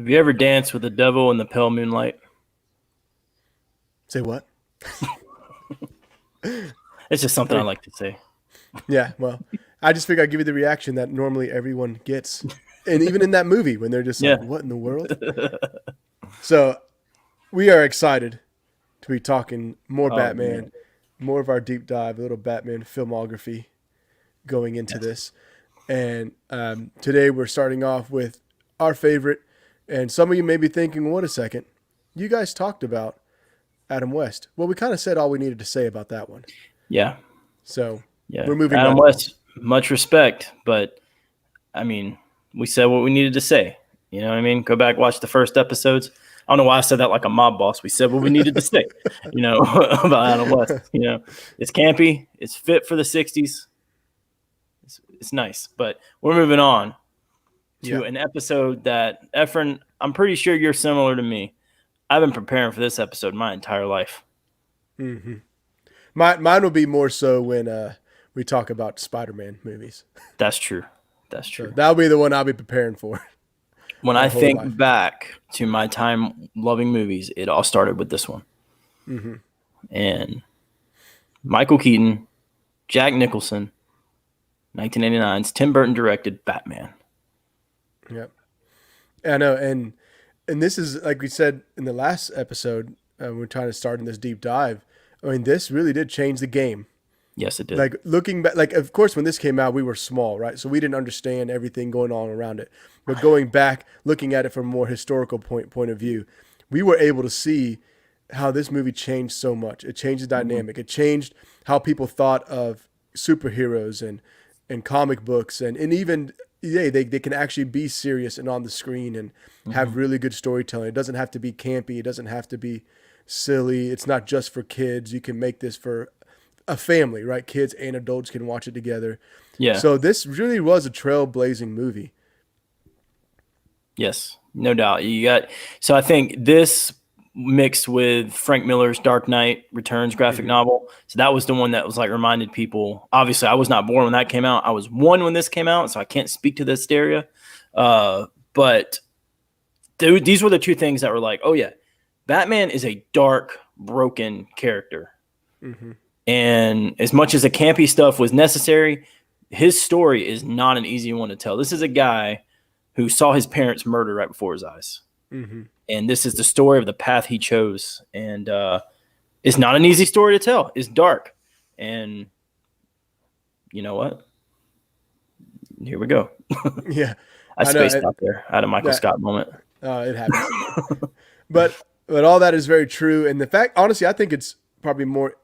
Have you ever danced with the devil in the pale moonlight? Say what? It's just something I like to say. Yeah, well, I just figured I'd give you the reaction that normally everyone gets. And even in that movie, when they're just like, Yeah. what in the world? So we are excited to be talking more Oh Batman, man. more of our deep dive, a little Batman filmography going into Yes. this. And today we're starting off with our favorite. And some of you may be thinking, wait a second, you guys talked about Adam West. Well, we kind of said all we needed to say about that one. Yeah. So Yeah. we're moving Adam right along. West, much respect, but I mean, we said what we needed to say. You know what I mean? Go back, watch the first episodes. I don't know why I said that like a mob boss. We said what we needed to say, about Adam West. It's campy. It's fit for the 60s. It's nice. But we're moving on Yeah. to an episode that, Efren, I'm pretty sure you're similar to me. I've been preparing for this episode my entire life. Mm-hmm. Mine will be more so when we talk about Spider-Man movies. That's true. That's So true. that'll be the one I'll be preparing for When my I whole think life. back to my time loving movies, it all started with this one. Mm-hmm. And Michael Keaton, Jack Nicholson, 1989's Tim Burton directed Batman. Yep. I know, and this is like we said in the last episode. We're trying to start in this deep dive. I mean, this really did change the game. Yes, it did. Like looking back, like of course when this came out, we were small, right? So we didn't understand everything going on around it. But going back, looking at it from a more historical point of view, we were able to see how this movie changed so much. It changed the dynamic. It changed how people thought of superheroes and comic books and even they can actually be serious and on the screen and have really good storytelling. It doesn't have to be campy. It doesn't have to be silly. It's not just for kids. You can make this for a family, right? Kids and adults can watch it together. Yeah. So this really was a trailblazing movie. Yes, no doubt. So I think this mixed with Frank Miller's Dark Knight Returns graphic novel. So that was the one that was like reminded people. Obviously, I was not born when that came out. I was one when this came out, so I can't speak to the hysteria. But these were the two things that were like, oh yeah, Batman is a dark, broken character. Mm-hmm. And as much as the campy stuff was necessary, his story is not an easy one to tell. This is a guy who saw his parents murdered right before his eyes. Mm-hmm. And this is the story of the path he chose. And it's not an easy story to tell. It's dark. And you know what? Here we go. Yeah. I know, spaced out there. I had a Michael Scott moment. It happens. but all that is very true. And the fact, honestly, I think it's probably more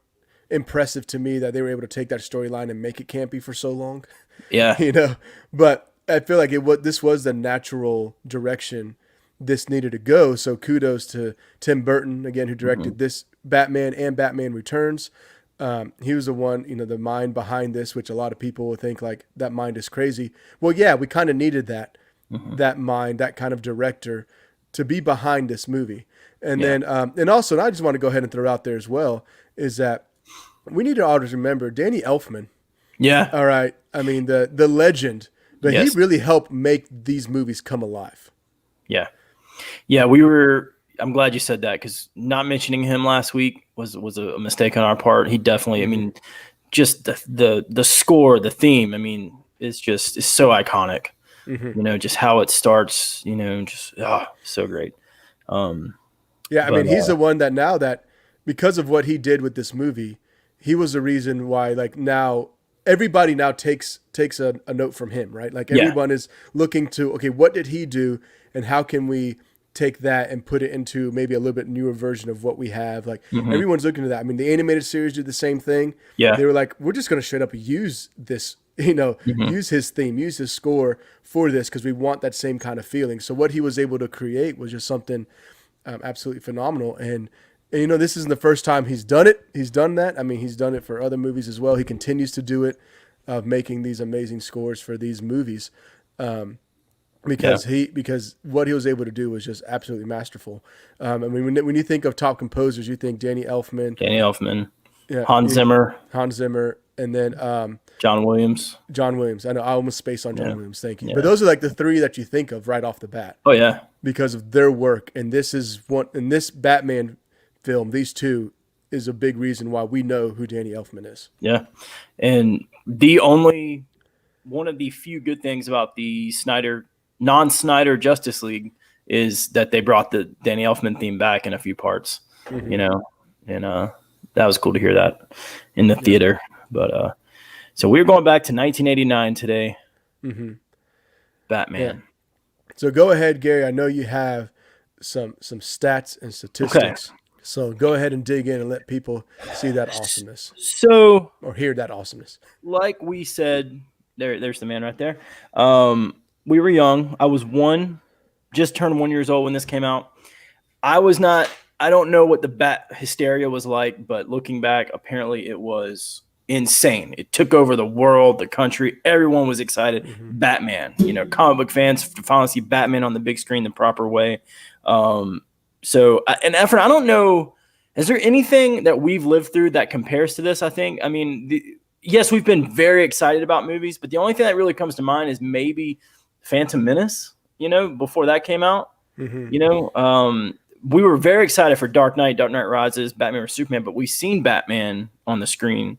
impressive to me that they were able to take that storyline and make it campy for so long. Yeah. But I feel like this was the natural direction this needed to go. So kudos to Tim Burton again, who directed this Batman and Batman Returns. He was the one, the mind behind this, which a lot of people will think like that mind is crazy. Well, yeah, we kind of needed that mind, that kind of director to be behind this movie. And then, and also, and I just want to go ahead and throw out there as well, is that we need to always remember Danny Elfman. Yeah. All right. I mean, the legend, but Yes. he really helped make these movies come alive. Yeah. Yeah. I'm glad you said that because not mentioning him last week was a mistake on our part. He definitely, I mean, just the score, the theme, I mean, it's so iconic. Just how it starts, so great. Yeah, I mean, he's the one that now that because of what he did with this movie, he was the reason why like now everybody now takes a note from him, right? Like everyone is looking to, okay, what did he do and how can we take that and put it into maybe a little bit newer version of what we have? Like everyone's looking to that. I mean, the animated series did the same thing. Yeah. They were like, we're just going to straight up use this, use his theme, use his score for this because we want that same kind of feeling. So what he was able to create was just something absolutely phenomenal. And this isn't the first time he's done it. He's done that. I mean, he's done it for other movies as well. He continues to do it, making these amazing scores for these movies, because what he was able to do was just absolutely masterful. I mean, when you think of top composers, you think Danny Elfman, Hans Zimmer, and then John Williams. John Williams. I know I almost spaced on John Yeah. Williams. Thank you. Yeah. But those are like the three that you think of right off the bat Oh yeah. because of their work. And this is one in this Batman film. These two is a big reason why we know who Danny Elfman is. Yeah. And the only one of the few good things about the non-Snyder Justice League is that they brought the Danny Elfman theme back in a few parts, you know, and that was cool to hear that in the theater. But so we're going back to 1989 today. Batman. Yeah. So go ahead, Gary. I know you have some stats and statistics. Okay. So go ahead and dig in and let people see that awesomeness So, or hear that awesomeness. like we said, there's the man right there. We were young. I was just turned 1 year old when this came out. I don't know what the Bat hysteria was like, but looking back, apparently it was insane. It took over the world, the country. Everyone was excited. Batman, comic book fans to finally see Batman on the big screen the proper way. So, and Efren, I don't know, is there anything that we've lived through that compares to this? I think, yes, we've been very excited about movies, but the only thing that really comes to mind is maybe Phantom Menace, before that came out. We were very excited for Dark Knight Rises, Batman vs Superman, but we've seen Batman on the screen.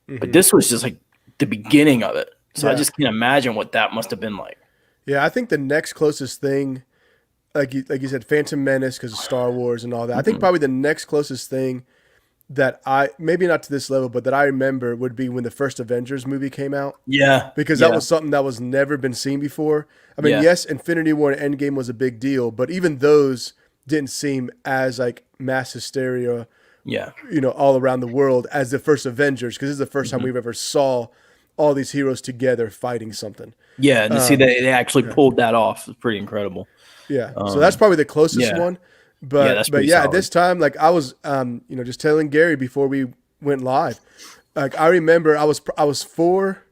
But this was just like the beginning of it. So I just can't imagine what that must have been like. Yeah, I think the next closest thing, like you said, Phantom Menace because of Star Wars and all that. I think probably the next closest thing that maybe not to this level, but that I remember would be when the first Avengers movie came out. Yeah. Because that was something that was never been seen before. I mean, yes, Infinity War and Endgame was a big deal, but even those didn't seem as like mass hysteria, all around the world as the first Avengers, because this is the first time we've ever saw all these heroes together fighting something. Yeah, and to see that they actually pulled that off is pretty incredible. Yeah, so that's probably the closest one. But at this time, like I was, just telling Gary before we went live, like I remember I was 4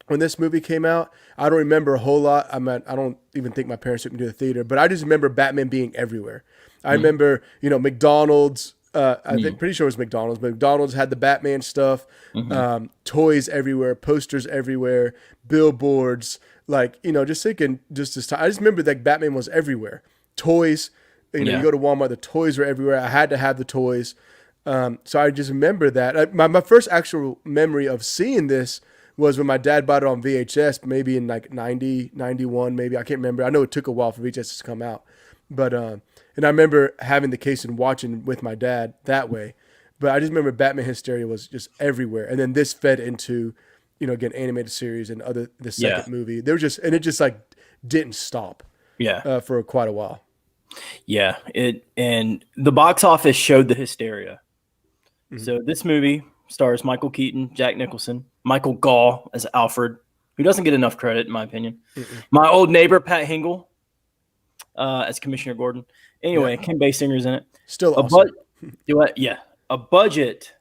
when this movie came out. I don't remember a whole lot. I don't even think my parents took me to the theater, but I just remember Batman being everywhere. I remember, McDonald's. Pretty sure it was McDonald's, but McDonald's had the Batman stuff, toys everywhere, posters everywhere, billboards. Like, just thinking, just this time, I just remember that Batman was everywhere. Toys, you go to Walmart, the toys were everywhere. I had to have the toys. So I just remember that. My first actual memory of seeing this was when my dad bought it on VHS, maybe in like 90, 91, maybe. I can't remember. I know it took a while for VHS to come out. But, and I remember having the case and watching with my dad that way. But I just remember Batman hysteria was just everywhere. And then this fed into, again, animated series and the second movie. There was just, and it just like didn't stop. For quite a while. Yeah. And the box office showed the hysteria. So this movie stars Michael Keaton, Jack Nicholson, Michael Gall as Alfred, who doesn't get enough credit, in my opinion. My old neighbor, Pat Hingle, as Commissioner Gordon. Anyway, Kim Basinger's in it. Still awesome. A budget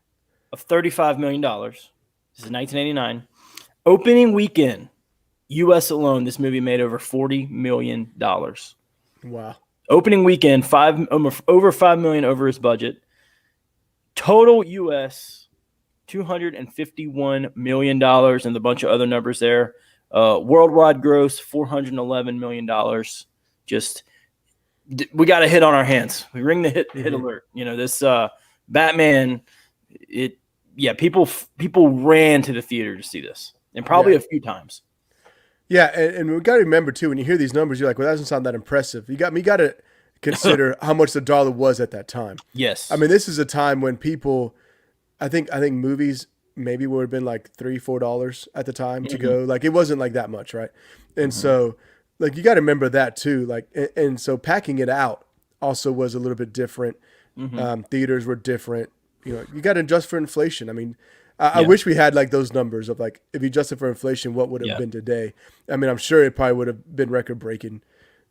of $35 million. This is 1989. Opening weekend, U.S. alone, this movie made over $40 million. Wow. Opening weekend, over $5 million over its budget. Total U.S. $251 million and a bunch of other numbers there. Worldwide gross $411 million. Just we got a hit on our hands. We ring the hit alert. This Batman. People ran to the theater to see this, and probably a few times. Yeah, and we got to remember too, when you hear these numbers, you're like, well, that doesn't sound that impressive. You got to consider how much the dollar was at that time. Yes. I mean, this is a time when people, I think movies maybe would have been like $3-4 at the time to go. Like, it wasn't like that much, right? And so, like, you got to remember that too. Like, and so packing it out also was a little bit different. Theaters were different. You got to adjust for inflation. I mean, I wish we had like those numbers of like, if you adjusted for inflation, what would have been today? I mean, I'm sure it probably would have been record breaking,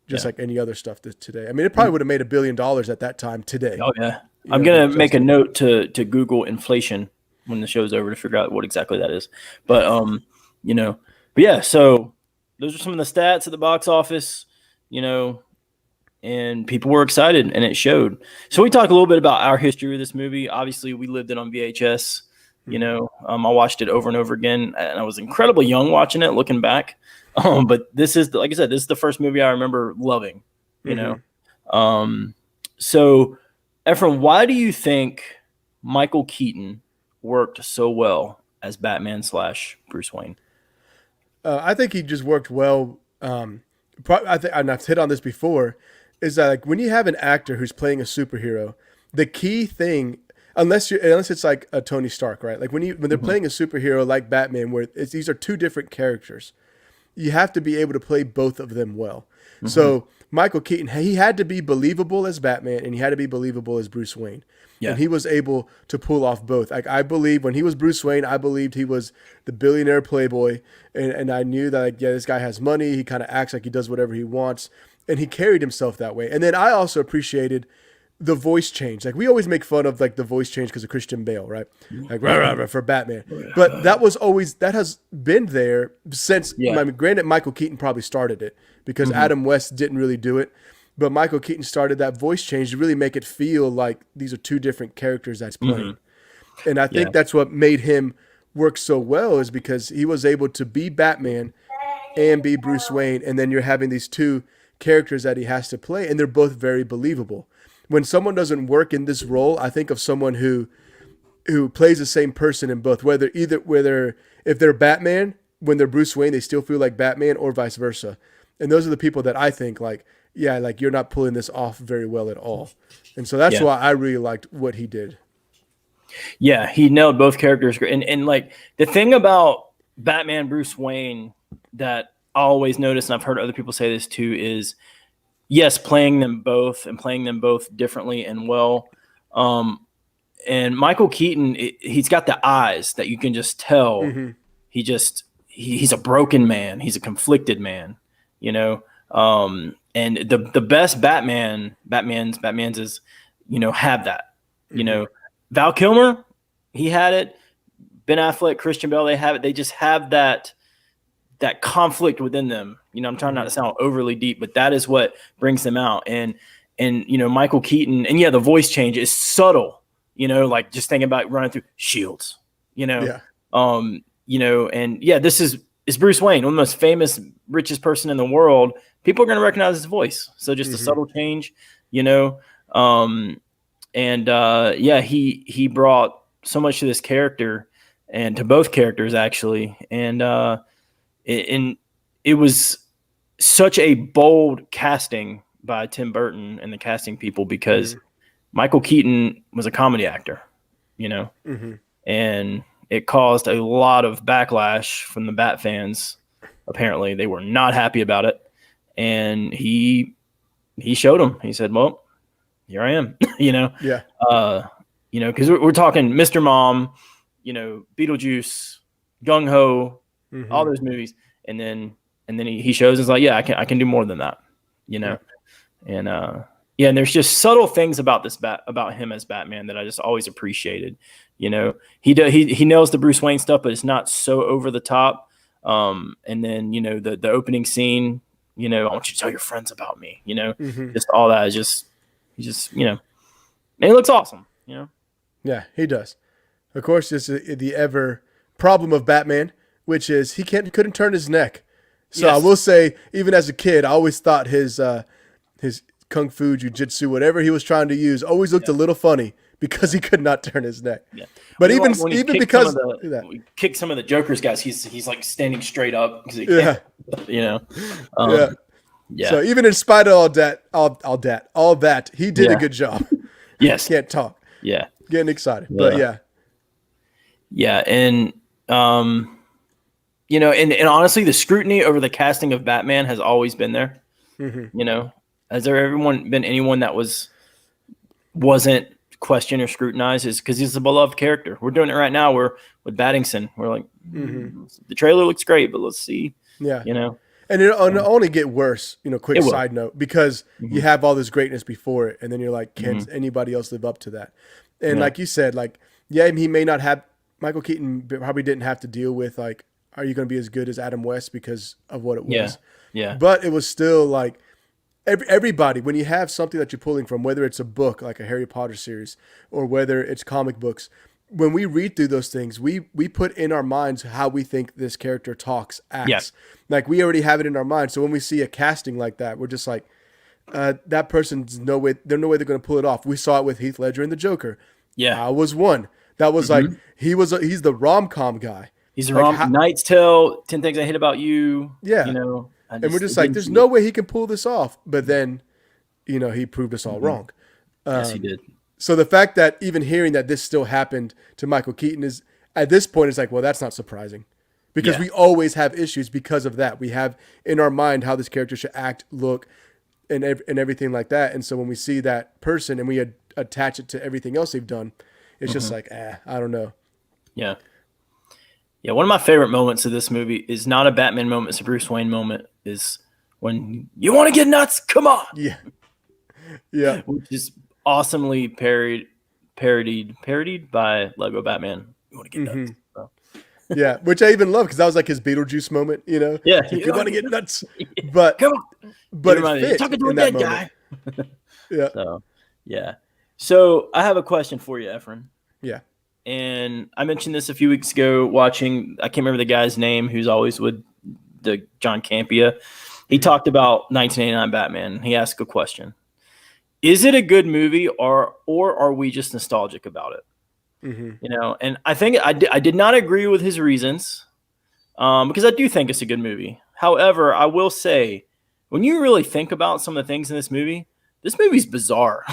just like any other stuff today. I mean, it probably would have made $1 billion at that time today. Oh yeah. I'm going to make a note to Google inflation when the show's over to figure out what exactly that is. But, so those are some of the stats at the box office, and people were excited and it showed. So we talked a little bit about our history with this movie. Obviously we lived it on VHS. You know, I watched it over and over again, and I was incredibly young watching it, looking back. But this is, like I said, this is the first movie I remember loving. You know, so Ephraim, why do you think Michael Keaton worked so well as Batman / Bruce Wayne? I think he just worked well. I think, and I've hit on this before, is that like when you have an actor who's playing a superhero, the key thing, unless it's like a Tony Stark, right? Like when they're playing a superhero like Batman, where these are two different characters, you have to be able to play both of them well. So Michael Keaton, he had to be believable as Batman, and he had to be believable as Bruce Wayne. Yeah. And he was able to pull off both. Like I believe when he was Bruce Wayne, I believed he was the billionaire playboy, and I knew that, like, yeah, this guy has money. He kind of acts like he does whatever he wants, and he carried himself that way. And then I also appreciated the voice change. Like we always make fun of like the voice change because of Christian Bale, right? Like rah, rah, rah, for Batman. But that has been there since. I mean, granted, Michael Keaton probably started it because Adam West didn't really do it. But Michael Keaton started that voice change to really make it feel like these are two different characters that's playing. And I think that's what made him work so well, is because he was able to be Batman and be Bruce Wayne. And then you're having these two characters that he has to play, and they're both very believable. When someone doesn't work in this role, I think of someone who plays the same person in both, whether if they're Batman, when they're Bruce Wayne, they still feel like Batman, or vice versa. And those are the people that I think like, yeah, like you're not pulling this off very well at all. And so that's why I really liked what he did. Yeah, he nailed both characters. And like the thing about Batman Bruce Wayne that I always notice, and I've heard other people say this too, is yes, playing them both differently and well. And Michael Keaton, he's got the eyes that you can just tell. He's a broken man. He's a conflicted man, you know? And the best Batman's is, you know, have that, you know. Val Kilmer, he had it. Ben Affleck, Christian Bale, they have it. They just have that conflict within them. You know, I'm trying not to sound overly deep, but that is what brings them out. And you know, Michael Keaton, and the voice change is subtle, you know, like just thinking about running through Shields, you know. You know, and this is Bruce Wayne, one of the most famous, richest person in the world. People are going to recognize his voice. So just a subtle change, you know. He brought so much to this character, and to both characters actually. And it was such a bold casting by Tim Burton and the casting people, because Michael Keaton was a comedy actor, you know, and it caused a lot of backlash from the Bat fans. Apparently they were not happy about it. And he showed them. He said, well, here I am, you know? Yeah. You know, because we're talking Mr. Mom, you know, Beetlejuice, Gung Ho, all those movies. And then he shows us like, yeah, I can do more than that, you know? And and there's just subtle things about about him as Batman that I just always appreciated. You know, he nails the Bruce Wayne stuff, but it's not so over the top. And then, you know, the opening scene, you know, I want you to tell your friends about me, you know, just all that is just, you know, and he looks awesome, you know? Yeah, he does. Of course, it's the ever problem of Batman, which is he couldn't turn his neck. So I will say, even as a kid, I always thought his kung fu, jiu-jitsu, whatever he was trying to use, always looked a little funny because he could not turn his neck. Yeah. But even because he kicked some of the Joker's guys, he's like standing straight up because he can't, you know. So even in spite of all that, he did a good job. Yes. Can't talk. Yeah. Getting excited. But Yeah, and you know, and honestly, the scrutiny over the casting of Batman has always been there. You know, has there ever been anyone that wasn't questioned or scrutinized? Is because he's a beloved character. We're doing it right now. We're with Battingson. We're like, the trailer looks great, but let's see. Yeah, you know, and it'll only get worse. You know, quick side note, because you have all this greatness before it, and then you're like, can anybody else live up to that? And like you said, like, he may not have. Michael Keaton probably didn't have to deal with like, are you going to be as good as Adam West because of what it was? Yeah. But it was still like everybody, when you have something that you're pulling from, whether it's a book like a Harry Potter series or whether it's comic books, when we read through those things, we put in our minds how we think this character talks, Yeah. acts. Like we already have it in our mind. So when we see a casting like that, we're just like, that person's no way. There's no way they're going to pull it off. We saw it with Heath Ledger in The Joker. Yeah. I was one. That was like he's the rom-com guy. He's a Like, Knight's Tale, 10 Things I Hate About You. Yeah. You know, And we're just like, there's no way he can pull this off. But then, he proved us all wrong. Yes, he did. So the fact that even hearing that this still happened to Michael Keaton is, at this point, it's like, well, that's not surprising. Because we always have issues because of that. We have in our mind how this character should act, look, and everything like that. And so when we see that person and we attach it to everything else they've done, it's just like, I don't know. Yeah. Yeah, one of my favorite moments of this movie is not a Batman moment, it's a Bruce Wayne moment, is when you want to get nuts, come on. Yeah. Yeah. Which is awesomely parodied by Lego Batman. You want to get nuts. So. Yeah, which I even love because that was like his Beetlejuice moment, Yeah. You want to get nuts. But come on. But it fit talking to a in that dead guy. Yeah. So, yeah. So I have a question for you, Efren. Yeah. And I mentioned this a few weeks ago watching, I can't remember the guy's name who's always with the John Campea. He talked about 1989 Batman. He asked a question. Is it a good movie or are we just nostalgic about it? And I think I did not agree with his reasons because I do think it's a good movie. However, I will say when you really think about some of the things in this movie's bizarre.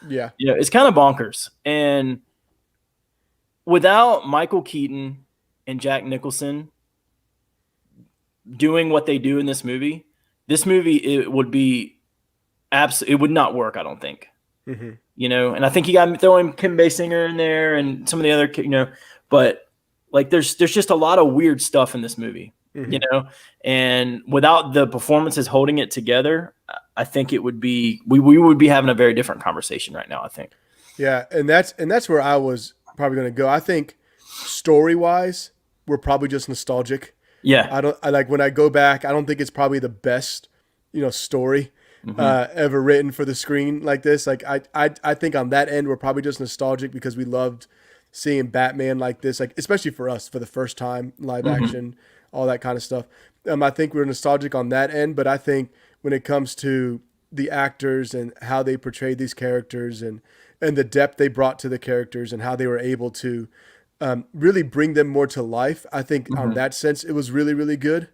Yeah. It's kind of bonkers. And without Michael Keaton and Jack Nicholson doing what they do in this movie, it would be it would not work, I don't think. And I think you got to throw in Kim Basinger in there and some of the other, but like there's just a lot of weird stuff in this movie, and without the performances holding it together, I think it would be, we would be having a very different conversation right now, I think. Yeah. And that's where I was probably going to go. I think story-wise, we're probably just nostalgic. Yeah. I like when I go back, I don't think it's probably the best, story ever written for the screen like this. Like I think on that end, we're probably just nostalgic because we loved seeing Batman like this, like especially for us for the first time, live action, all that kind of stuff. I think we're nostalgic on that end, but I think when it comes to the actors and how they portrayed these characters and the depth they brought to the characters and how they were able to really bring them more to life, I think on that sense, it was really, really good.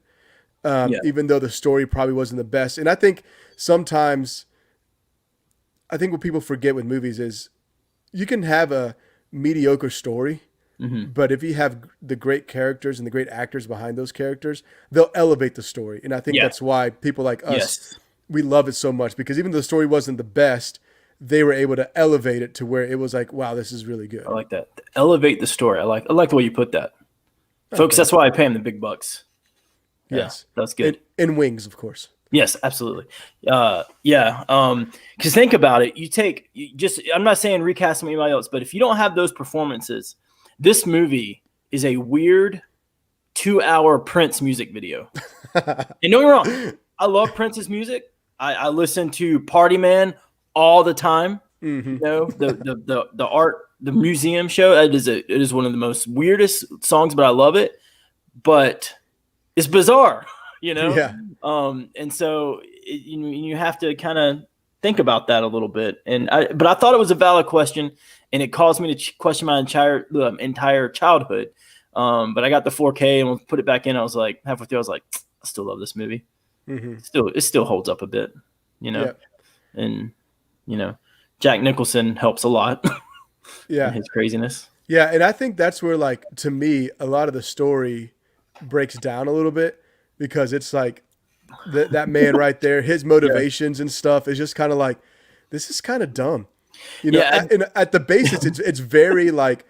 Even though the story probably wasn't the best. And I think sometimes, what people forget with movies is you can have a mediocre story, but if you have the great characters and the great actors behind those characters, they'll elevate the story. And I think that's why people like us, we love it so much, because even though the story wasn't the best, they were able to elevate it to where it was like, wow, this is really good. I like that. Elevate the story. I like the way you put that. Folks, that's why I pay him the big bucks. Yes. That's good. And wings, of course. Yes, absolutely. Because think about it. I'm not saying recast anybody else, but if you don't have those performances, this movie is a weird 2-hour Prince music video. And don't get me wrong, I love Prince's music. I listen to Party Man all the time. The art, the museum show. It is one of the most weirdest songs, but I love it. But it's bizarre, Yeah. And so you have to kind of think about that a little bit. But I thought it was a valid question, and it caused me to question my entire childhood. But I got the 4K and we'll put it back in. I was like, halfway through, I was like, I still love this movie. It still holds up a bit, and Jack Nicholson helps a lot. In his craziness. Yeah, and I think that's where, like, to me, a lot of the story breaks down a little bit, because it's like that man right there, his motivations and stuff is just kind of like, this is kind of dumb. At the basis, it's very like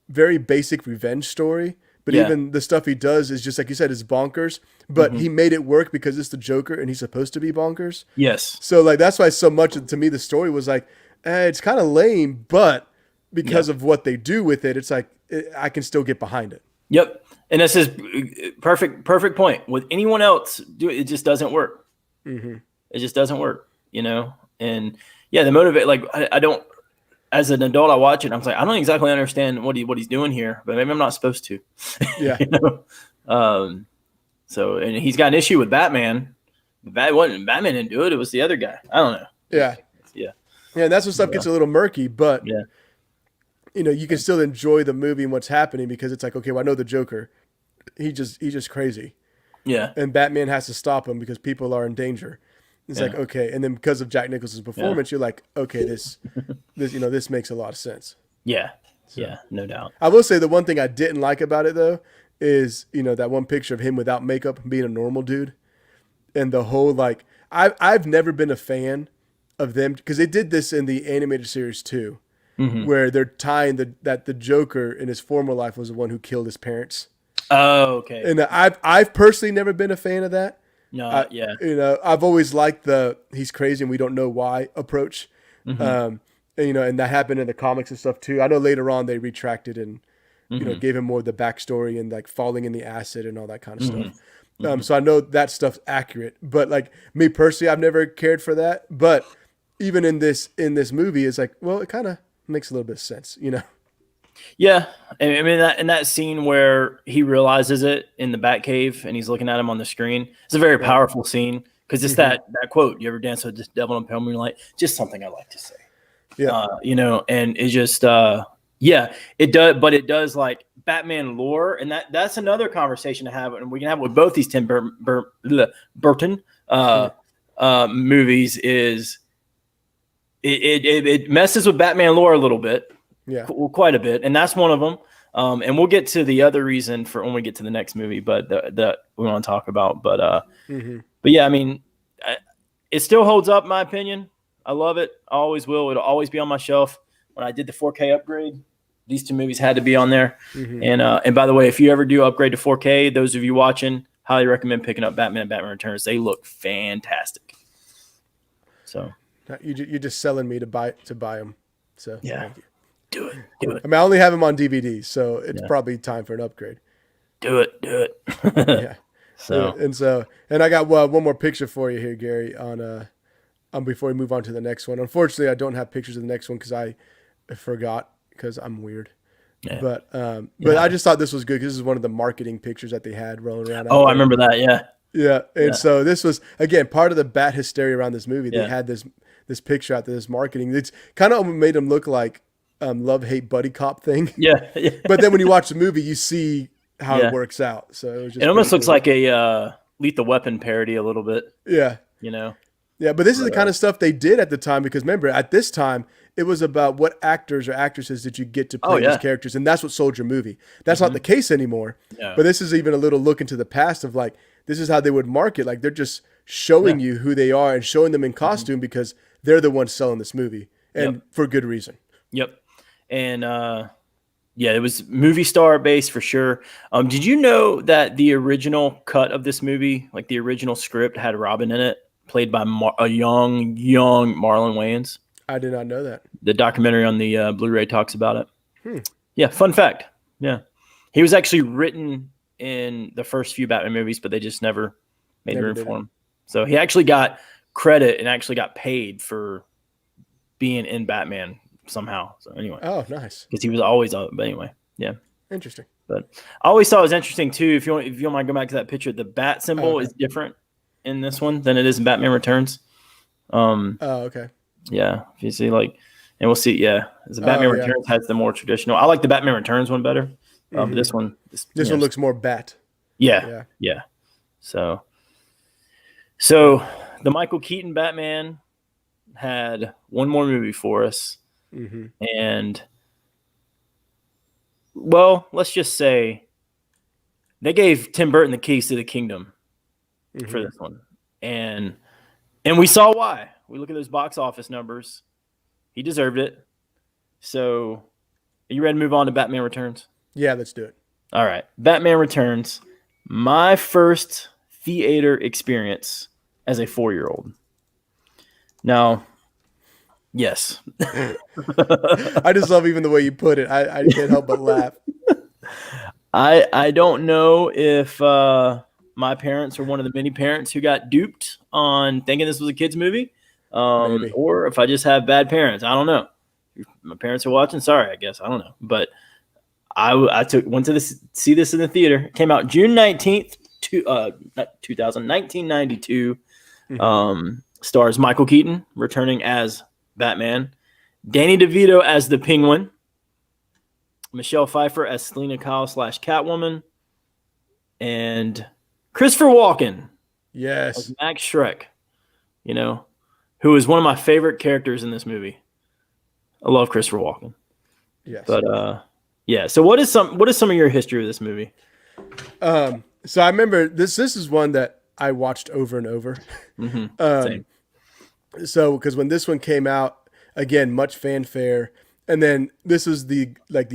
very basic revenge story. But even the stuff he does is just like you said, is bonkers. But he made it work because it's the Joker and he's supposed to be bonkers. Yes. So like that's why so much to me the story was like, it's kind of lame, but because of what they do with it, it's like I can still get behind it. Yep. And this is perfect point. With anyone else, it just doesn't work. It just doesn't work, And the motivate, like I don't. as an adult, I watch it and I was like, I don't exactly understand what he's doing here, but maybe I'm not supposed to. Yeah. You know? So, and he's got an issue with Batman. Batman didn't do it. It was the other guy. I don't know. Yeah. Yeah. Yeah. And that's when stuff gets a little murky, but Yeah. you can still enjoy the movie and what's happening because it's like, okay, well, I know the Joker. He's just crazy. Yeah. And Batman has to stop him because people are in danger. It's like, okay. And then because of Jack Nicholson's performance, you're like, okay, this makes a lot of sense. Yeah. So, yeah. No doubt. I will say the one thing I didn't like about it though is, that one picture of him without makeup being a normal dude. And the whole, like, I've never been a fan of them because they did this in the animated series too, where they're tying that the Joker in his former life was the one who killed his parents. Oh, okay. And I've personally never been a fan of that. No, yeah. I've always liked the he's crazy and we don't know why approach. And that happened in the comics and stuff too. I know later on they retracted and gave him more of the backstory and like falling in the acid and all that kind of stuff. So I know that stuff's accurate, but like me personally, I've never cared for that. But even in this movie, it's like, well, it kind of makes a little bit of sense, Yeah, I mean that scene where he realizes it in the Batcave and he's looking at him on the screen. It's a very powerful scene because it's that quote, "You ever dance with this devil in pale moonlight?" Just something I like to say. Yeah, and it just it does, but it does like Batman lore, and that's another conversation to have, and we can have with both these Tim Burton movies. Is it messes with Batman lore a little bit. Yeah, quite a bit, and that's one of them. And we'll get to the other reason for when we get to the next movie, but that we want to talk about. But yeah, I mean, it still holds up, in my opinion. I love it. I always will. It'll always be on my shelf. When I did the 4K upgrade, these two movies had to be on there. And by the way, if you ever do upgrade to 4K, those of you watching, highly recommend picking up Batman and Batman Returns. They look fantastic. So you're just selling me to buy them. So yeah. Thank you. Do it. I mean, I only have them on DVD, so it's probably time for an upgrade. Do it. Yeah. So and I got one more picture for you here, Gary. On before we move on to the next one. Unfortunately, I don't have pictures of the next one because I forgot because I'm weird. Yeah. But I just thought this was good because this is one of the marketing pictures that they had rolling around. Oh, I remember that. Yeah. Yeah, and so this was again part of the bat hysteria around this movie. They had this picture out there, this marketing. It's kind of made them look like love-hate buddy cop thing. Yeah. But then when you watch the movie, you see how it works out. So it was just almost looks like a Lethal Weapon parody a little bit. Yeah. Yeah, but this is the kind of stuff they did at the time because remember, at this time, it was about what actors or actresses did you get to play these characters, and that's what sold your movie. That's not the case anymore. Yeah. But this is even a little look into the past of like, this is how they would market. Like they're just showing you who they are and showing them in costume because they're the ones selling this movie, and for good reason. Yep. And it was movie star based for sure. Did you know that the original cut of this movie, like the original script, had Robin in it, played by a young Marlon Wayans? I did not know that. The documentary on the Blu-ray talks about it. Yeah, fun fact. Yeah, he was actually written in the first few Batman movies, but they just never made room for him. So he actually got credit and actually got paid for being in Batman somehow. So anyway. Oh, nice. Because he was always on. But anyway, yeah. Interesting. But I always thought it was interesting too. If you don't mind going back to that picture, the bat symbol is different in this one than it is in Batman Returns. Okay. Yeah. If you see and we'll see. Yeah, the Batman Returns has the more traditional. I like the Batman Returns one better. But this one, this one looks more bat. Yeah. So the Michael Keaton Batman had one more movie for us. And let's just say they gave Tim Burton the keys to the kingdom for this one. And we saw why. We look at those box office numbers. He deserved it. So are you ready to move on to Batman Returns? Yeah, let's do it. All right. Batman Returns. My first theater experience as a 4-year-old. Now, yes. I just love even the way you put it. I can't help but laugh. I don't know if my parents were one of the many parents who got duped on thinking this was a kid's movie, or if I just have bad parents. I don't know. my parents are watching. Sorry, I guess. I don't know. But I went to see this in the theater. It came out June 19th, 1992. Stars Michael Keaton returning as Batman, Danny DeVito as the Penguin, Michelle Pfeiffer as Selena Kyle / Catwoman, and Christopher Walken as Max Schreck, who is one of my favorite characters in this movie. I love Christopher Walken. Yes. But yeah. So what is some of your history of this movie? So I remember this is one that I watched over and over. Same. So because when this one came out, again, much fanfare, and then this was the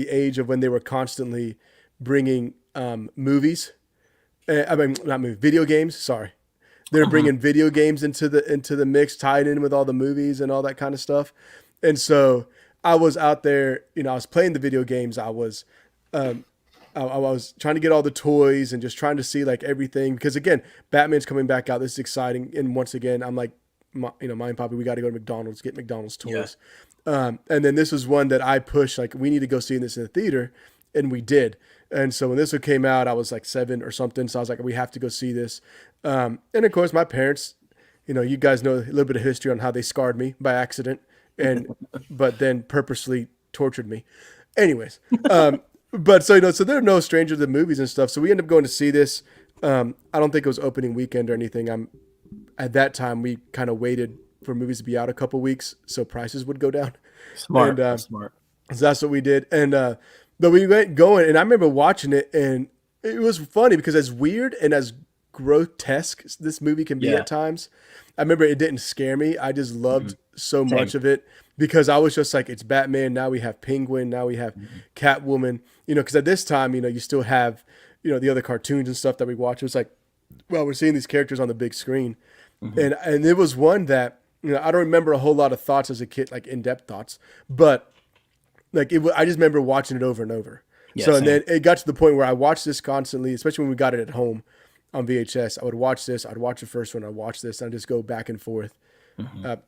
age of when they were constantly bringing movies. Not movies, video games. Sorry, they're bringing video games into the mix, tied in with all the movies and all that kind of stuff. And so I was out there, I was playing the video games. I was trying to get all the toys and just trying to see like everything, because again, Batman's coming back out. This is exciting. And once again, I'm like, Mom and Poppy, we got to go to McDonald's, get McDonald's toys. Yeah. And then this was one that I pushed, like, we need to go see this in the theater. And we did. And so when this one came out, I was like 7 or something. So I was like, we have to go see this. And of course, my parents, you guys know a little bit of history on how they scarred me by accident, but then purposely tortured me. Anyways, but so they're no stranger to movies and stuff. So we ended up going to see this. I don't think it was opening weekend or anything. At that time, we kind of waited for movies to be out a couple weeks so prices would go down. Smart. Smart. So that's what we did. And but we went going, and I remember watching it, and it was funny because as weird and as grotesque this movie can be at times, I remember it didn't scare me. I just loved so much of it, because I was just like, it's Batman. Now we have Penguin. Now we have Catwoman. Because at this time, you still have, the other cartoons and stuff that we watch. It was like, well, we're seeing these characters on the big screen. And it was one that, I don't remember a whole lot of thoughts as a kid, like in-depth thoughts, but like I just remember watching it over and over. Yeah, so, and then it got to the point where I watched this constantly, especially when we got it at home on VHS. I would watch this. I'd watch the first one. I'd watch this. And I'd just go back and forth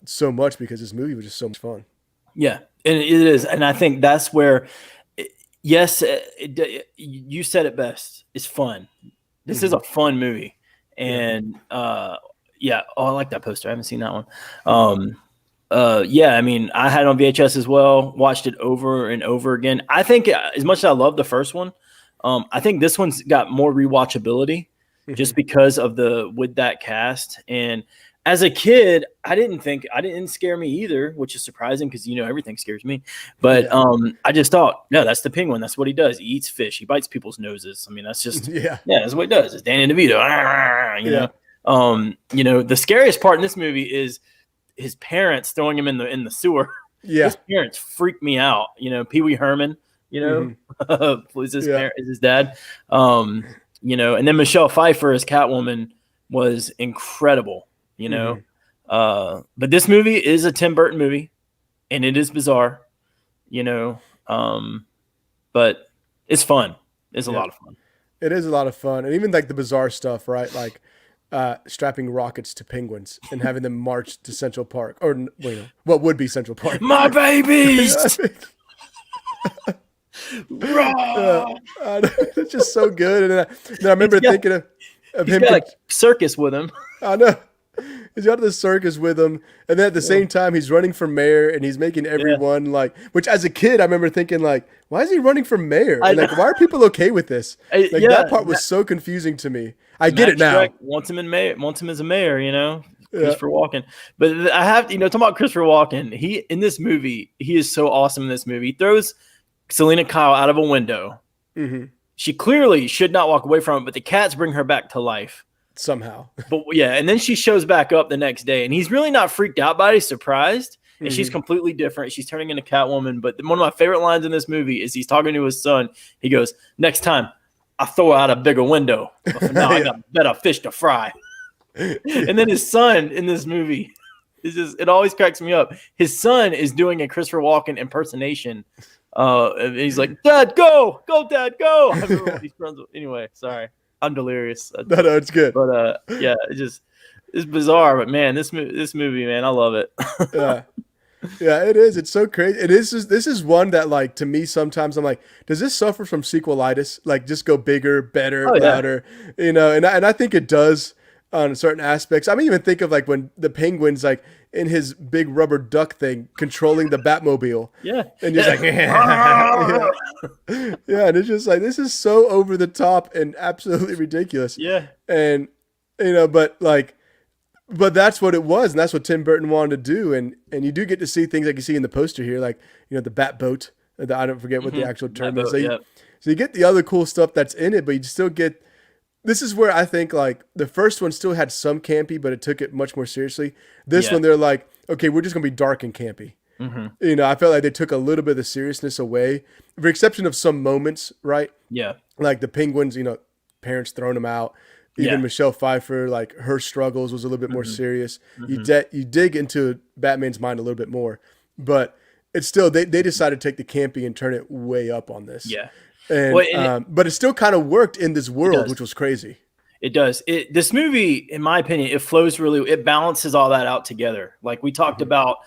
so much, because this movie was just so much fun. Yeah, and it is. And I think that's where, you said it best. It's fun. This is a fun movie. And yeah. Oh, I like that poster. I haven't seen that one. Yeah, I mean, I had it on VHS as well, watched it over and over again. I think as much as I love the first one, I think this one's got more rewatchability just because of with that cast. And as a kid, I didn't scare me either, which is surprising because, everything scares me. But I just thought, no, that's the Penguin. That's what he does. He eats fish. He bites people's noses. I mean, that's just, that's what he does. It's Danny DeVito, you know. The scariest part in this movie is his parents throwing him in the sewer. Yeah, his parents freaked me out. Pee Wee Herman, is his dad. And then Michelle Pfeiffer as Catwoman was incredible. But this movie is a Tim Burton movie, and it is bizarre. But it's fun. It's a lot of fun. It is a lot of fun, and even like the bizarre stuff, right? Like strapping rockets to penguins and having them march to Central Park, or what would be Central Park. My babies. It's just so good. And then I remember thinking of him. He's got a circus with him. I know. He's got the circus with him, and then at the same time, he's running for mayor, and he's making everyone which as a kid, I remember thinking like, why is he running for for and like, why are people okay with this? That part was so confusing to me. I get it now. Wants him as a mayor, Christopher Walken. But I have, talking about Christopher Walken, in this movie, he is so awesome in this movie. He throws Selena Kyle out of a window. Mm-hmm. She clearly should not walk away from it, but the cats bring her back to life. Somehow. But and then she shows back up the next day, and he's really not freaked out by it. He's surprised, and she's completely different. She's turning into Catwoman. But one of my favorite lines in this movie is he's talking to his son. He goes, "Next time, I throw out a bigger window. But for now, I got better fish to fry." And then his son in this movie is it always cracks me up. His son is doing a Christopher Walken impersonation. And he's like, "Dad, go, Dad, go." I remember when he's friends with, anyway, sorry. I'm delirious. No, it's good. But it's bizarre. But man, this movie, man, I love it. Yeah, it is. It's so crazy. This is one that, like, to me, sometimes I'm like, does this suffer from sequelitis? Like, just go bigger, better, Oh yeah, louder, you know? And I think it does on certain aspects. I mean, even think of like when the Penguin's like in his big rubber duck thing controlling the Batmobile, yeah, and he's like, yeah, yeah, and it's just like this is so over the top and absolutely ridiculous. yeah, And you know, but like. But that's what it was, and that's what Tim Burton wanted to do. And you do get to see things like you see in the poster here, like, you know, the bat boat. I don't forget what the actual term is. So you get the other cool stuff that's in it, but you still get. This is where I think like the first one still had some campy, but it took it much more seriously. This one, they're like, okay, we're just gonna be dark and campy. You know, I felt like they took a little bit of the seriousness away, with the exception of some moments, right? yeah, Like the Penguins, you know, parents throwing them out. Even Michelle Pfeiffer, like her struggles was a little bit more serious. You dig into Batman's mind a little bit more, but it's still they decided to take the campy and turn it way up on this. yeah. And Well, but it still kind of worked in this world, which was crazy. It does. This movie, in my opinion, it flows really. It balances all that out together. Like we talked about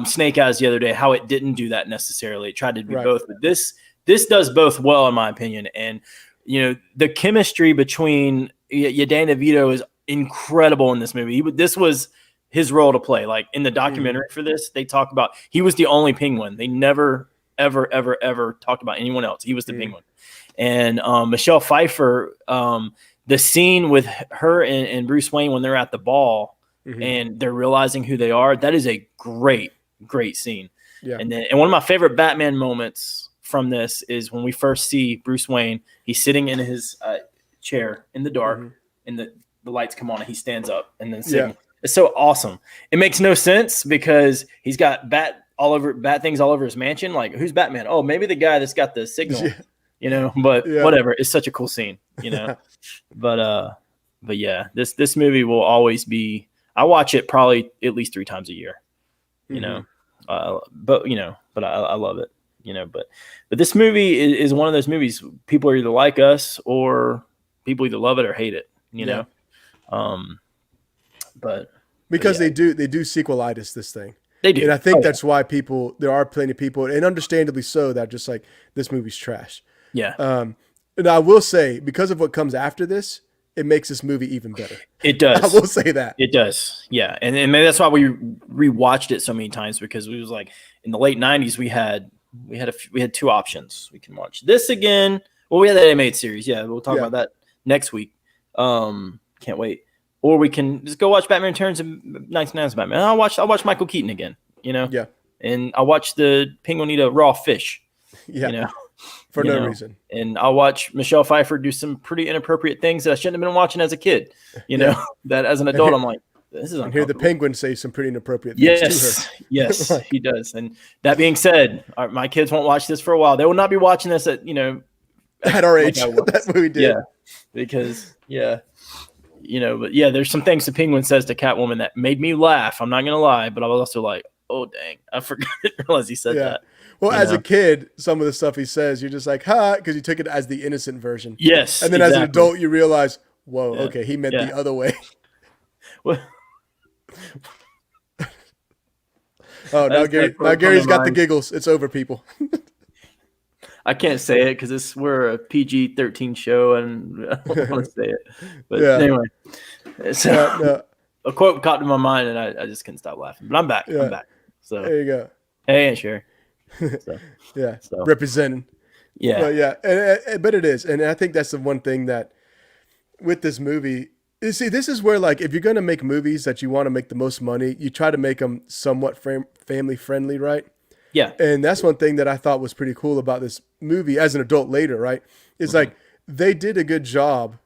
Snake Eyes the other day, how it didn't do that necessarily. It tried to do both, but this does both well, in my opinion. And you know, the chemistry between Danny DeVito is incredible in this movie. This was his role to play. Like in the documentary for this, they talk about he was the only Penguin. They never, ever, ever, ever talked about anyone else. He was the Penguin. And Michelle Pfeiffer, the scene with her and Bruce Wayne when they're at the ball and they're realizing who they are, that is a great, great scene. Yeah. And one of my favorite Batman moments from this is when we first see Bruce Wayne. He's sitting in his chair in the dark, and the lights come on, and he stands up, and then it's so awesome. It makes no sense because he's got bat things all over his mansion. Like, who's Batman? Oh, maybe the guy that's got the signal, you know. But whatever. It's such a cool scene, you know. but yeah, this movie will always be. I watch it probably at least 3 times a year, you know. But I love it. You know, but this movie is one of those movies people are either like us or people either love it or hate it, you know? But because they do sequelitis this thing. They do. And I think that's why there are plenty of people, and understandably so, that just like, this movie's trash. Yeah. And I will say, because of what comes after this, it makes this movie even better. It does. I will say that. It does. Yeah. And maybe that's why we rewatched it so many times, because we was like, in the late 90s, we had 2 options. We can watch this again. Well, we had the animated series. Yeah, we'll talk about that next week. Can't wait. Or we can just go watch Batman Returns and 1999's Batman. I'll watch Michael Keaton again. You know. Yeah. And I'll watch the Penguin eat a raw fish. Yeah. You know. For no reason. And I'll watch Michelle Pfeiffer do some pretty inappropriate things that I shouldn't have been watching as a kid. You know. That as an adult, I'm like, this is uncomfortable. And hear the Penguin say some pretty inappropriate things to her. Yes, he does. And that being said, my kids won't watch this for a while. They will not be watching this at our age. That's what we did. Yeah, because but there's some things the Penguin says to Catwoman that made me laugh. I'm not gonna lie, but I was also like, oh dang, I forgot. Realize he said that. Well, as a kid, some of the stuff he says, you're just like, ha, because you took it as the innocent version. Yes, and then as an adult, you realize, whoa, okay, he meant the other way. Well. Oh, now Gary's got the giggles. It's over, people. I can't say it because we're a PG-13 show, and I don't want to say it. But anyway, so a quote caught in my mind, and I just couldn't stop laughing. But I'm back. I'm back. So there you go. Hey, Aunt Sherry. So representing. Yeah, but it is, and I think that's the one thing that with this movie. You see, this is where, like, if you're going to make movies that you want to make the most money, you try to make them somewhat family friendly, right? Yeah. And that's one thing that I thought was pretty cool about this movie as an adult later, right? It's like they did a good job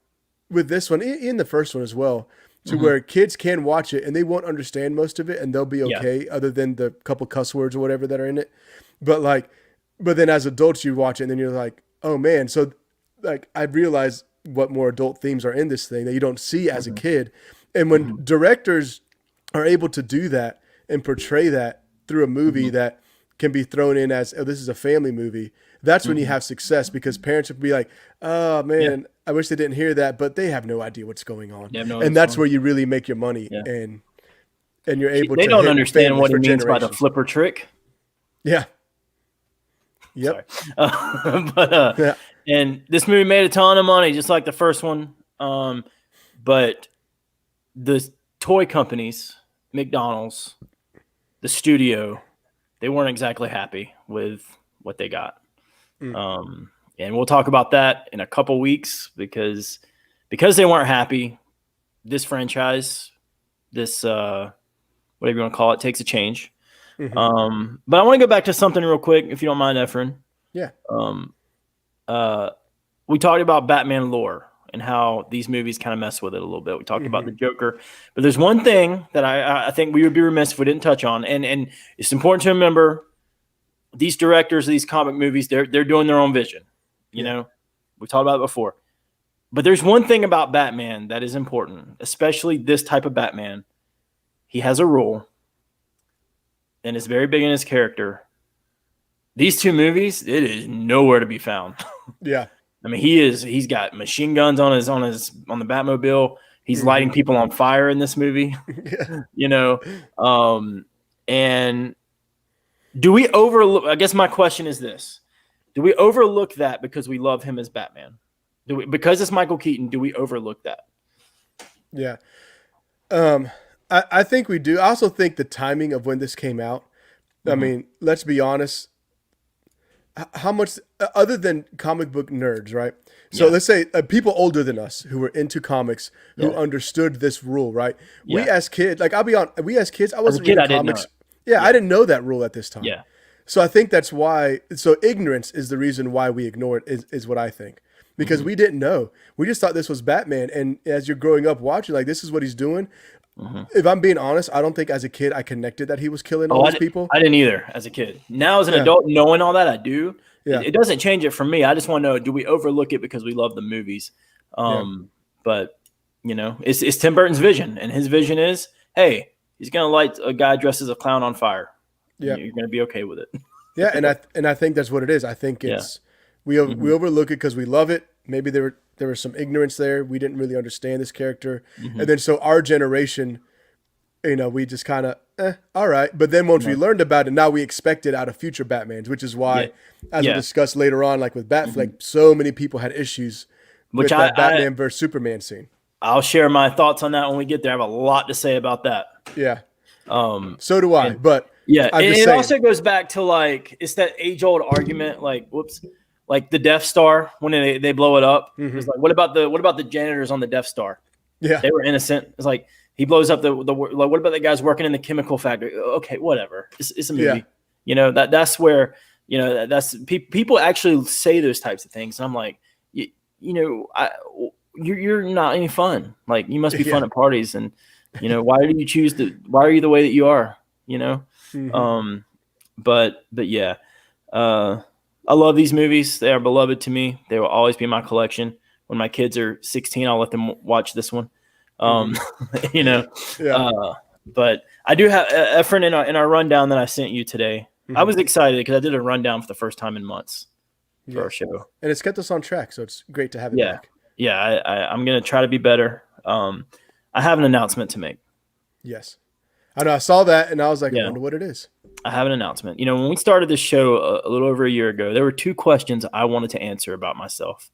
with this one, in the first one as well, to where kids can watch it and they won't understand most of it and they'll be okay other than the couple cuss words or whatever that are in it. But then as adults, you watch it and then you're like, oh man. So like I realized what more adult themes are in this thing that you don't see as a kid. And when directors are able to do that and portray that through a movie that can be thrown in as, oh, this is a family movie, that's when you have success, because parents would be like, oh man, I wish they didn't hear that, but they have no idea what's going on. And that's where you really make your money. And and you're able They to don't hit understand families what he for means by the generations. flipper trick. Yeah. Yep. But Yeah. and this movie made a ton of money, just like the first one. But the toy companies, McDonald's, the studio, they weren't exactly happy with what they got. And we'll talk about that in a couple weeks because they weren't happy. This franchise, this whatever you want to call it, takes a change. But I want to go back to something real quick, if you don't mind, Efren. Yeah. We talked about Batman lore and how these movies kind of mess with it a little bit. We talked about the Joker, but there's one thing that I think we would be remiss if we didn't touch on, and it's important to remember these directors of these comic movies, they're doing their own vision. You know, we talked about it before. But there's one thing about Batman that is important, especially this type of Batman. He has a rule, and it's very big in his character. These two movies, it is nowhere to be found. Yeah. I mean, he's got machine guns on the Batmobile. He's lighting people on fire in this movie. You know, and do we overlook? I guess my question is this: do we overlook that because we love him as Batman? Because it's Michael Keaton? Do we overlook that? Yeah, I think we do. I also think the timing of when this came out. I mean, let's be honest. How much, other than comic book nerds, right? So let's say people older than us who were into comics, who understood this rule, right? We as kids, like I'll be on, we as kids, I wasn't reading comics. I didn't know that rule at this time. Yeah. So I think that's why. So ignorance is the reason why we ignore it. Is what I think, because we didn't know. We just thought this was Batman, and as you're growing up watching, like this is what he's doing. If I'm being honest, I don't think as a kid I connected that he was killing all these people. I didn't either as a kid. Now as an adult, knowing all that, I do. Yeah. It doesn't change it for me. I just want to know, do we overlook it because we love the movies? But, you know, it's Tim Burton's vision. And his vision is, hey, he's going to light a guy dressed as a clown on fire. Yeah. You're going to be okay with it. Yeah, and I think that's what it is. I think it's we overlook it because we love it. Maybe there was some ignorance there. We didn't really understand this character. And then so our generation, you know, we just kind of, all right. But then once we learned about it, now we expect it out of future Batmans, which is why, as we discussed later on, like with Batfleck, so many people had issues with that Batman versus Superman scene. I'll share my thoughts on that when we get there. I have a lot to say about that. Yeah. So do I. But it also goes back to like, it's that age-old argument, like the Death Star when they blow it up. It's like, what about the janitors on the Death Star? Yeah, they were innocent. It's like he blows up the like, what about the guys working in the chemical factory? Okay, whatever. It's a movie. Yeah. You know that's where that's people actually say those types of things, and I'm like, you're not any fun. Like you must be fun at parties, and why do you choose to? Why are you the way that you are? But yeah. I love these movies. They are beloved to me. They will always be in my collection. When my kids are 16, I'll let them watch this one. But I do have Efren in our rundown that I sent you today. I was excited because I did a rundown for the first time in months for our show, and it's kept us on track. So it's great to have it back. Yeah, I'm gonna try to be better. I have an announcement to make. Yes, I know. I saw that and I was like, I wonder what it is. I have an announcement. When we started this show a little over a year ago, there were 2 questions I wanted to answer about myself.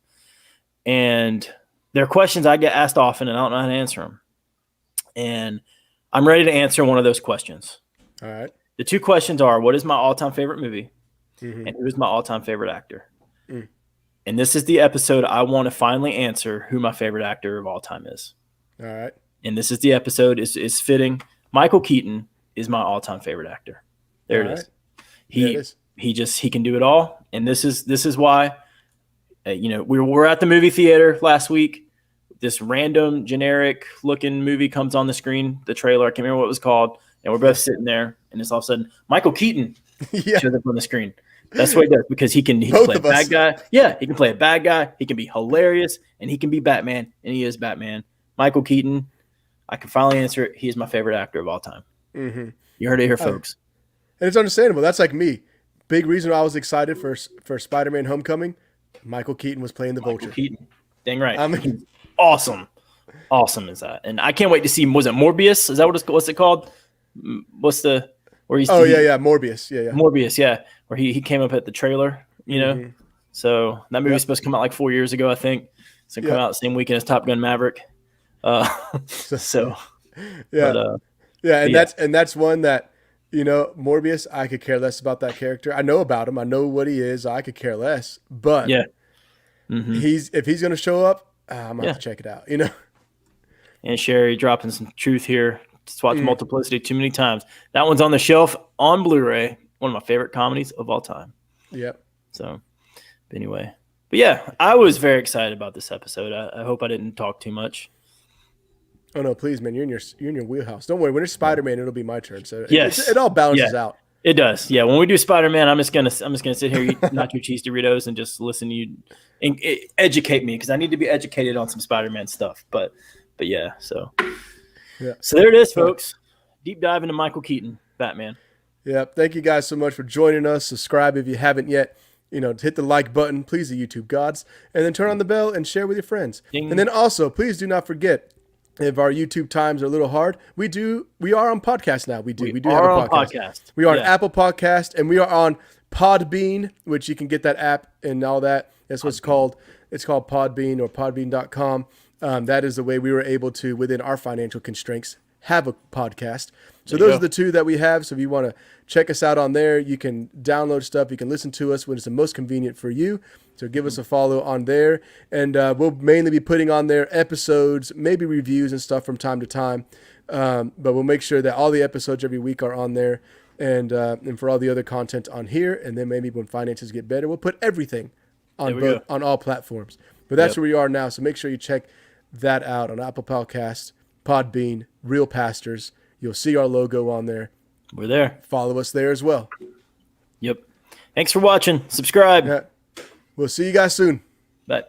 And they're questions I get asked often, and I don't know how to answer them. And I'm ready to answer one of those questions. All right. The 2 questions are, what is my all-time favorite movie? And who is my all-time favorite actor? And this is the episode I want to finally answer who my favorite actor of all time is. All right. And this is the episode. It's fitting. Michael Keaton is my all-time favorite actor. There it is. He can do it all, and this is why. We were at the movie theater last week. This random generic looking movie comes on the screen. The trailer, I can't remember what it was called, and we're both sitting there, and it's all of a sudden Michael Keaton shows up on the screen. That's what he does because he can play a bad guy. Yeah, he can play a bad guy. He can be hilarious, and he can be Batman, and he is Batman. Michael Keaton. I can finally answer it. He is my favorite actor of all time. You heard it here, folks. And it's understandable. That's like me. Big reason I was excited for Spider-Man Homecoming. Michael Keaton was playing the Vulture. Keaton. Dang right. I mean, awesome. Awesome is that. And I can't wait to see, was it Morbius? Is that what's it called? What's the where he's? Oh yeah, Morbius. Yeah. Morbius, yeah, where he came up at the trailer, you know. Mm-hmm. So that movie's Yep. supposed to come out like 4 years ago, I think. So it come Yep. out the same weekend as Top Gun Maverick. Uh, so, Yeah. but Yeah, and yeah. that's one that, Morbius, I could care less about that character. I know about him. I know what he is. I could care less. But Yeah. Mm-hmm. if he's going to show up, I'm going to Yeah. have to check it out, And Sherry dropping some truth here. Just watched Multiplicity too many times. That one's on the shelf on Blu-ray. One of my favorite comedies of all time. Yep. So, anyway. But yeah, I was very excited about this episode. I hope I didn't talk too much. Oh no, please, man! You're in your wheelhouse. Don't worry. When it's Spider-Man, it'll be my turn. So Yes. it all balances out. It does. Yeah. When we do Spider-Man, I'm just gonna sit here, eat nacho cheese Doritos, and just listen to you and educate me because I need to be educated on some Spider-Man stuff. But yeah. So there it is, folks. Deep dive into Michael Keaton, Batman. Yeah. Thank you guys so much for joining us. Subscribe if you haven't yet. Hit the like button, please, the YouTube gods, and then turn on the bell and share with your friends. Ding. And then also, please do not forget. If our YouTube times are a little hard, we are on podcast now. We do have a podcast. We are on Apple Podcast, and we are on Podbean, which you can get that app and all that. That's what it's called. It's called Podbean or podbean.com. That is the way we were able to, within our financial constraints, have a podcast. So those are the two that we have. So if you want to check us out on there, you can download stuff. You can listen to us when it's the most convenient for you. So give us a follow on there. And we'll mainly be putting on there episodes, maybe reviews and stuff from time to time. But we'll make sure that all the episodes every week are on there. And for all the other content on here. And then maybe when finances get better, we'll put everything on all platforms. But that's where we are now. So make sure you check that out on Apple Podcast, Podbean, Real Pastors. You'll see our logo on there. We're there. Follow us there as well. Yep. Thanks for watching. Subscribe. Yeah. We'll see you guys soon. Bye.